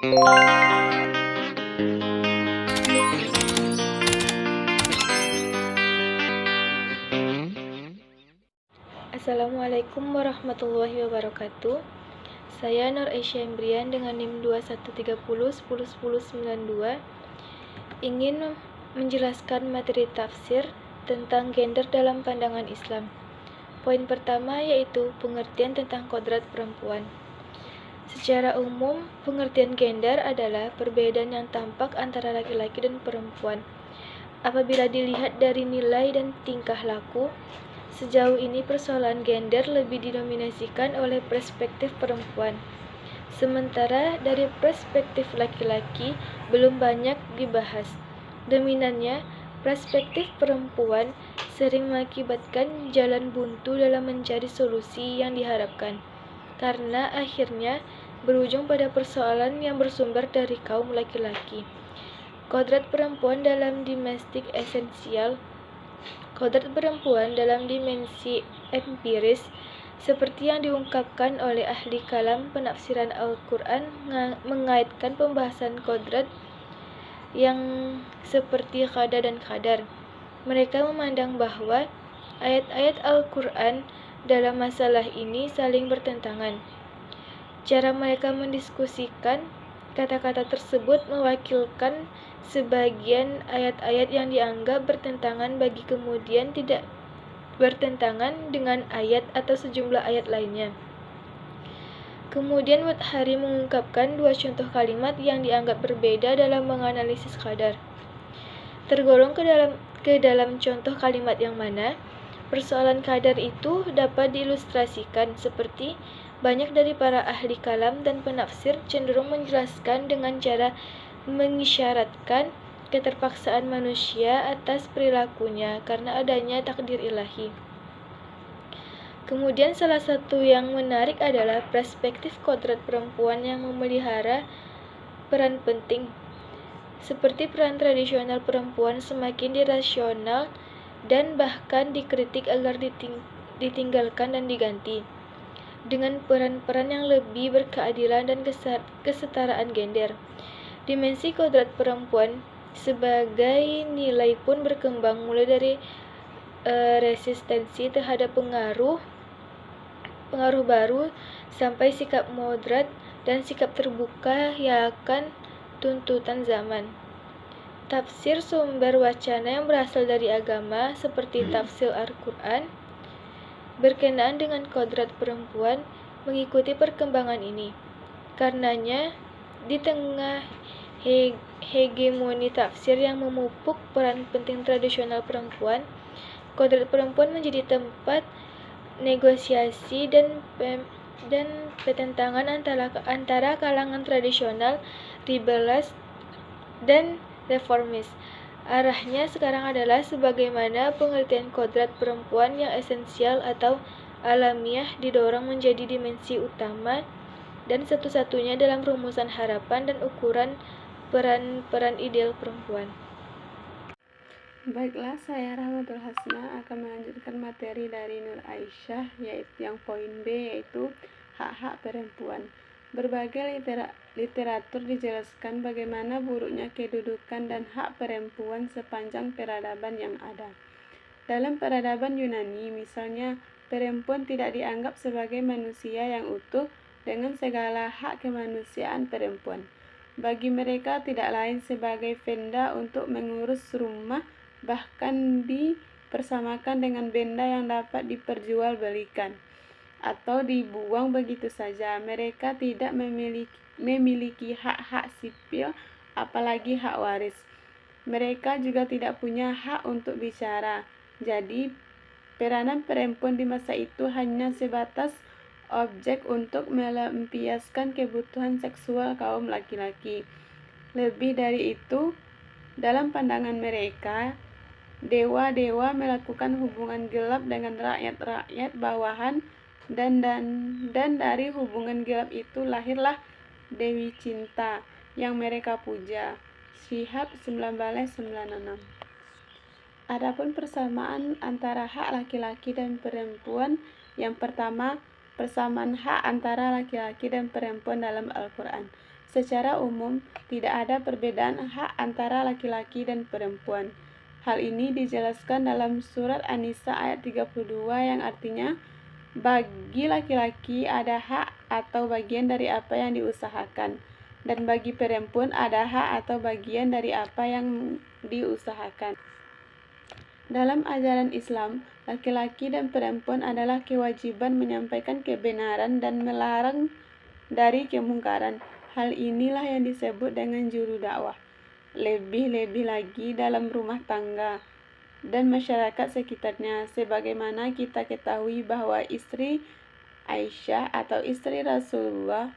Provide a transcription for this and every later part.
Assalamualaikum warahmatullahi wabarakatuh. Saya Nur Aisyah Imbrian dengan NIM 2130101092 ingin menjelaskan materi tafsir tentang gender dalam pandangan Islam. Poin pertama yaitu pengertian tentang kodrat perempuan. Secara umum, pengertian gender adalah perbedaan yang tampak antara laki-laki dan perempuan. Apabila dilihat dari nilai dan tingkah laku, sejauh ini persoalan gender lebih didominasikan oleh perspektif perempuan. Sementara dari perspektif laki-laki belum banyak dibahas. Dominannya, perspektif perempuan sering mengakibatkan jalan buntu dalam mencari solusi yang diharapkan, karena akhirnya berujung pada persoalan yang bersumber dari kaum laki-laki. Kodrat perempuan dalam domestik esensial. Kodrat perempuan dalam dimensi empiris seperti yang diungkapkan oleh ahli kalam penafsiran Al-Quran mengaitkan pembahasan kodrat yang seperti qada dan qadar. Mereka memandang bahwa ayat-ayat Al-Quran dalam masalah ini saling bertentangan. Cara mereka mendiskusikan kata-kata tersebut mewakilkan sebagian ayat-ayat yang dianggap bertentangan bagi kemudian tidak bertentangan dengan ayat atau sejumlah ayat lainnya. Kemudian Mudhari mengungkapkan dua contoh kalimat yang dianggap berbeda dalam menganalisis qadar. Tergolong ke dalam contoh kalimat yang mana persoalan qadar itu dapat diilustrasikan seperti banyak dari para ahli kalam dan penafsir cenderung menjelaskan dengan cara mengisyaratkan keterpaksaan manusia atas perilakunya karena adanya takdir ilahi. Kemudian salah satu yang menarik adalah perspektif kodrat perempuan yang memelihara peran penting. Seperti peran tradisional perempuan semakin dirasional dan bahkan dikritik agar ditinggalkan dan diganti dengan peran-peran yang lebih berkeadilan dan kesetaraan gender. Dimensi kodrat perempuan sebagai nilai pun berkembang mulai dari resistensi terhadap pengaruh baru sampai sikap moderat dan sikap terbuka yang akan tuntutan zaman. Tafsir sumber wacana yang berasal dari agama seperti tafsir Al-Quran berkenaan dengan kodrat perempuan mengikuti perkembangan ini. Karenanya, di tengah hegemoni tafsir yang memupuk peran penting tradisional perempuan, kodrat perempuan menjadi tempat negosiasi dan pertentangan antara kalangan tradisional, liberal, dan reformis. Arahnya sekarang adalah sebagaimana pengertian kodrat perempuan yang esensial atau alamiah didorong menjadi dimensi utama dan satu-satunya dalam rumusan harapan dan ukuran peran ideal perempuan. Baiklah, saya Rahmatul Hasna akan melanjutkan materi dari Nur Aisyah, yaitu yang poin B, yaitu hak-hak perempuan. Berbagai literatur dijelaskan bagaimana buruknya kedudukan dan hak perempuan sepanjang peradaban yang ada. Dalam peradaban Yunani, misalnya, perempuan tidak dianggap sebagai manusia yang utuh dengan segala hak kemanusiaan perempuan. Bagi mereka tidak lain sebagai benda untuk mengurus rumah, bahkan dipersamakan dengan benda yang dapat diperjualbelikan atau dibuang begitu saja. Mereka tidak memiliki hak-hak sipil, apalagi hak waris. Mereka juga tidak punya hak untuk bicara. Jadi, peranan perempuan di masa itu hanya sebatas objek untuk melampiaskan kebutuhan seksual kaum laki-laki. Lebih dari itu, dalam pandangan mereka, dewa-dewa melakukan hubungan gelap dengan rakyat-rakyat bawahan dan dari hubungan gelap itu lahirlah Dewi Cinta yang mereka puja. Syihab 1996. Adapun persamaan antara hak laki-laki dan perempuan, yang pertama, persamaan hak antara laki-laki dan perempuan dalam Al-Quran. Secara umum, tidak ada perbedaan hak antara laki-laki dan perempuan. Hal ini dijelaskan dalam surat An-Nisa ayat 32 yang artinya, bagi laki-laki ada hak atau bagian dari apa yang diusahakan, dan bagi perempuan ada hak atau bagian dari apa yang diusahakan. Dalam ajaran Islam, laki-laki dan perempuan adalah kewajiban menyampaikan kebenaran dan melarang dari kemungkaran. Hal inilah yang disebut dengan juru dakwah. Lebih-lebih lagi dalam rumah tangga dan masyarakat sekitarnya, sebagaimana kita ketahui bahwa istri Aisyah atau istri Rasulullah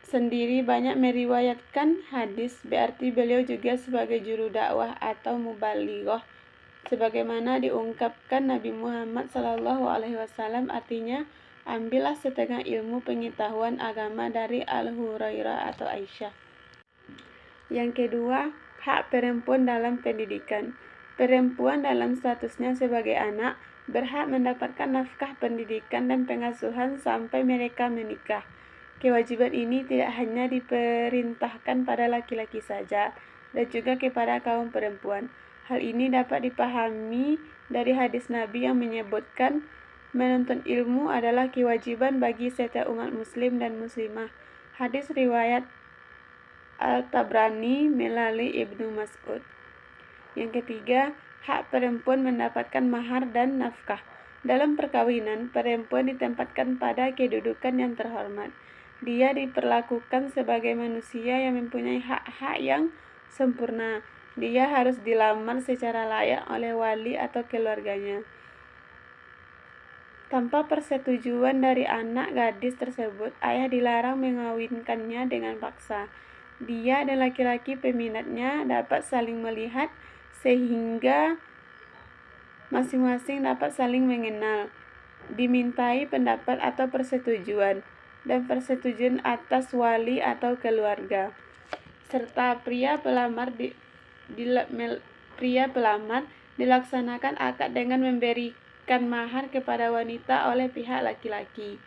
sendiri banyak meriwayatkan hadis, berarti beliau juga sebagai juru dakwah atau mubalighah, sebagaimana diungkapkan Nabi Muhammad SAW, artinya, ambillah setengah ilmu pengetahuan agama dari Al-Hurairah atau Aisyah. Yang kedua, hak perempuan dalam pendidikan. Perempuan dalam statusnya sebagai anak berhak mendapatkan nafkah pendidikan dan pengasuhan sampai mereka menikah. Kewajiban ini tidak hanya diperintahkan pada laki-laki saja, dan juga kepada kaum perempuan. Hal ini dapat dipahami dari hadis Nabi yang menyebutkan menuntut ilmu adalah kewajiban bagi setiap umat muslim dan muslimah. Hadis riwayat Al-Tabrani melalui Ibnu Mas'ud. Yang ketiga, hak perempuan mendapatkan mahar dan nafkah. Dalam perkawinan, perempuan ditempatkan pada kedudukan yang terhormat. Dia diperlakukan sebagai manusia yang mempunyai hak-hak yang sempurna. Dia harus dilamar secara layak oleh wali atau keluarganya. Tanpa persetujuan dari anak gadis tersebut, ayah dilarang mengawinkannya dengan paksa. Dia dan laki-laki peminatnya dapat saling melihat sehingga masing-masing dapat saling mengenal, dimintai pendapat atau persetujuan, dan persetujuan atas wali atau keluarga. Serta pria pelamar dilaksanakan akad dengan memberikan mahar kepada wanita oleh pihak laki-laki.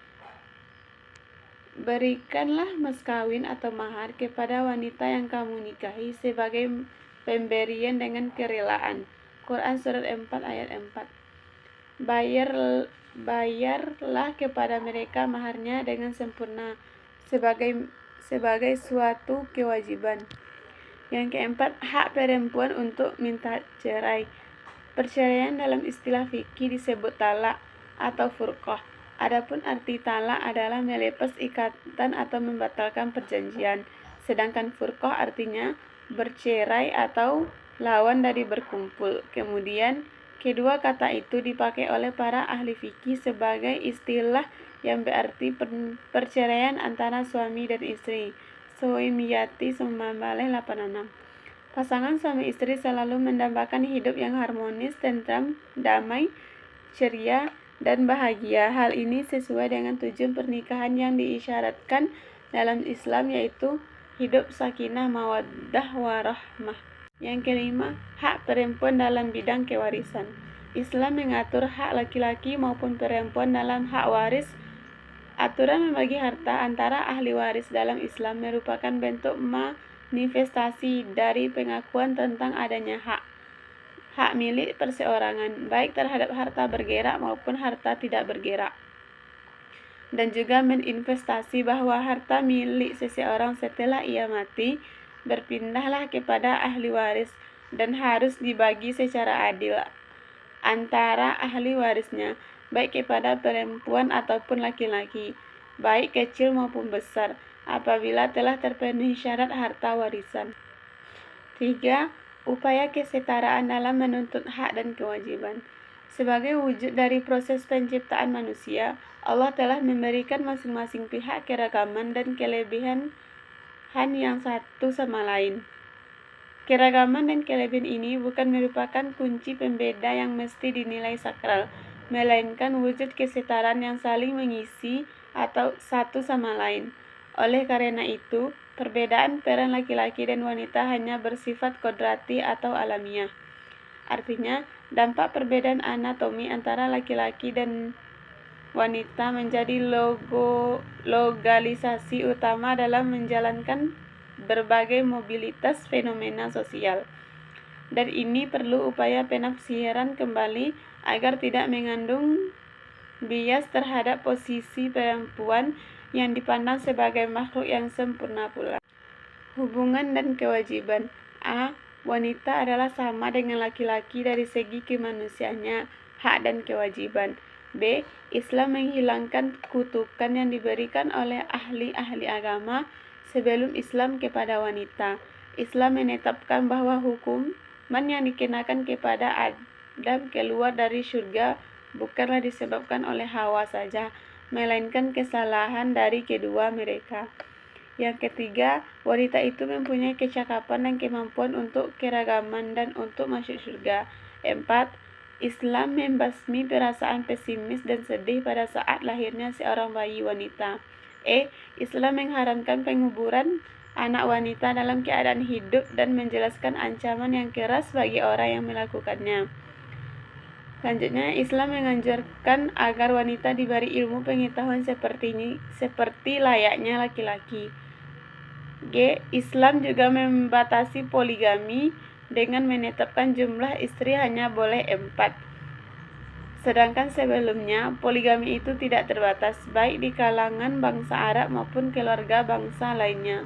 Berikanlah mas kawin atau mahar kepada wanita yang kamu nikahi sebagai pemberian dengan kerelaan. Quran Surat 4 ayat 4. Bayarlah kepada mereka maharnya dengan sempurna sebagai suatu kewajiban. Yang keempat, hak perempuan untuk minta cerai. Perceraian dalam istilah fikih disebut talak atau furqah. Adapun arti talak adalah melepas ikatan atau membatalkan perjanjian. Sedangkan furqah artinya bercerai atau lawan dari berkumpul. Kemudian, kedua kata itu dipakai oleh para ahli fikih sebagai istilah yang berarti perceraian antara suami dan istri. Suwaimiyati 86. Pasangan suami istri selalu mendambakan hidup yang harmonis, tentram, damai, ceria, dan bahagia. Hal ini sesuai dengan tujuan pernikahan yang diisyaratkan dalam Islam, yaitu hidup sakinah, mawaddah, warahmah. Yang kelima, hak perempuan dalam bidang kewarisan. Islam mengatur hak laki-laki maupun perempuan dalam hak waris. Aturan membagi harta antara ahli waris dalam Islam merupakan bentuk manifestasi dari pengakuan tentang adanya hak milik perseorangan, baik terhadap harta bergerak maupun harta tidak bergerak, dan juga meninvestasi bahwa harta milik seseorang setelah ia mati berpindahlah kepada ahli waris dan harus dibagi secara adil antara ahli warisnya, baik kepada perempuan ataupun laki-laki, baik kecil maupun besar, apabila telah terpenuhi syarat harta warisan. 3. Upaya kesetaraan dalam menuntut hak dan kewajiban. Sebagai wujud dari proses penciptaan manusia, Allah telah memberikan masing-masing pihak keragaman dan kelebihan yang satu sama lain. Keragaman dan kelebihan ini bukan merupakan kunci pembeda yang mesti dinilai sakral, melainkan wujud kesetaraan yang saling mengisi atau satu sama lain. Oleh karena itu, perbedaan peran laki-laki dan wanita hanya bersifat kodrati atau alamiah. Artinya, dampak perbedaan anatomi antara laki-laki dan wanita menjadi lokalisasi utama dalam menjalankan berbagai mobilitas fenomena sosial. Dan ini perlu upaya penafsiran kembali agar tidak mengandung bias terhadap posisi perempuan yang dipandang sebagai makhluk yang sempurna pula. Hubungan dan kewajiban. A. Wanita adalah sama dengan laki-laki dari segi kemanusiaannya, hak dan kewajiban. B. Islam menghilangkan kutukan yang diberikan oleh ahli-ahli agama sebelum Islam kepada wanita. Islam menetapkan bahwa hukuman yang dikenakan kepada Adam keluar dari surga bukanlah disebabkan oleh Hawa saja, melainkan kesalahan dari kedua mereka. Yang ketiga, wanita itu mempunyai kecakapan dan kemampuan untuk keragaman dan untuk masuk surga. 4. Islam membasmi perasaan pesimis dan sedih pada saat lahirnya seorang bayi wanita. Islam mengharamkan penguburan anak wanita dalam keadaan hidup dan menjelaskan ancaman yang keras bagi orang yang melakukannya. Selanjutnya, Islam menganjurkan agar wanita diberi ilmu pengetahuan seperti layaknya laki-laki. G. Islam juga membatasi poligami dengan menetapkan jumlah istri hanya boleh 4. Sedangkan sebelumnya, poligami itu tidak terbatas, baik di kalangan bangsa Arab maupun keluarga bangsa lainnya.